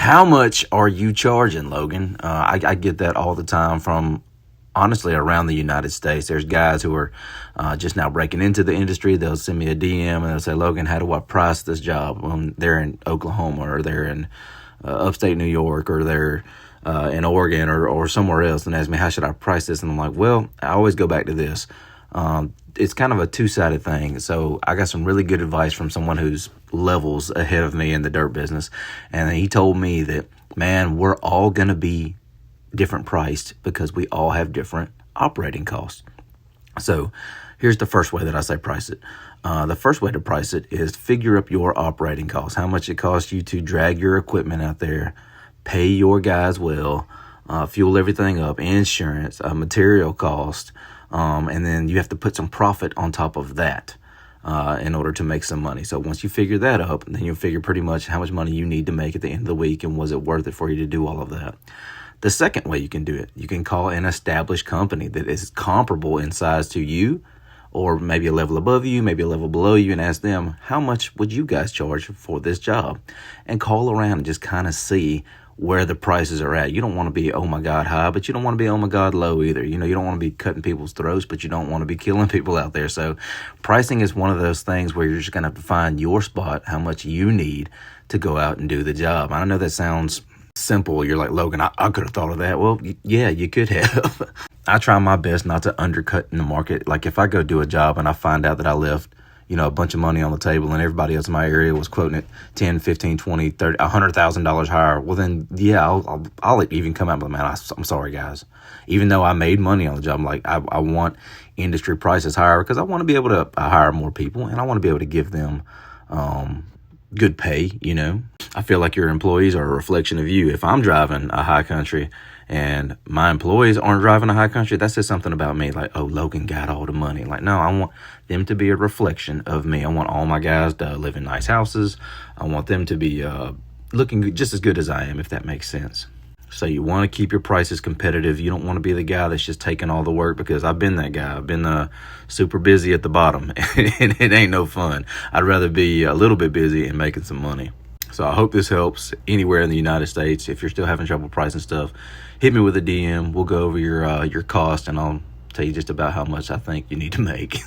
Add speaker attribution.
Speaker 1: How much are you charging, Logan? I get that all the time from honestly around the United States. There's guys who are just now breaking into the industry. They'll send me a DM and they'll say, Logan, how do I price this job when they're in Oklahoma or they're in upstate New York or they're in Oregon or somewhere else, and ask me, how should I price this? And I'm like, well, I always go back to this. It's kind of a two-sided thing. So I got some really good advice from someone who's levels ahead of me in the dirt business. And he told me that, man, we're all going to be different priced because we all have different operating costs. So here's the first way that I say price it. The first way to price it is figure up your operating costs, how much it costs you to drag your equipment out there, pay your guys well, fuel everything up, insurance, material cost, and then you have to put some profit on top of that in order to make some money. So once you figure that up, then you'll figure pretty much how much money you need to make at the end of the week and was it worth it for you to do all of that. The second way you can do it, you can call an established company that is comparable in size to you, or maybe a level above you, maybe a level below you, and ask them, how much would you guys charge for this job? And call around and just kind of see where the prices are at. You don't want to be, oh my God, high, but you don't want to be, oh my God, low either. You know, you don't want to be cutting people's throats, but you don't want to be killing people out there. So pricing is one of those things where you're just going to have to find your spot, how much you need to go out and do the job. I know that sounds simple. You're like, Logan, I could have thought of that. Well, yeah, you could have. I try my best not to undercut in the market. Like if I go do a job and I find out that I left, a bunch of money on the table and everybody else in my area was quoting it 10, 15, 20, 30, $100,000 higher. Well, then, yeah, I'll even come out with, man, I'm sorry, guys. Even though I made money on the job, I'm like, I want industry prices higher because I want to be able to hire more people and I want to be able to give them good pay, I feel like your employees are a reflection of you. If I'm driving a high country and my employees aren't driving a high country, that says something about me. Like, oh, Logan got all the money. Like, no, I want them to be a reflection of me. I want all my guys to live in nice houses. I want them to be looking just as good as I am, if that makes sense. So you want to keep your prices competitive. You don't want to be the guy that's just taking all the work, because I've been that guy. I've been super busy at the bottom and it ain't no fun. I'd rather be a little bit busy and making some money. So I hope this helps anywhere in the United States. If you're still having trouble pricing stuff, hit me with a DM. We'll go over your cost and I'll tell you just about how much I think you need to make.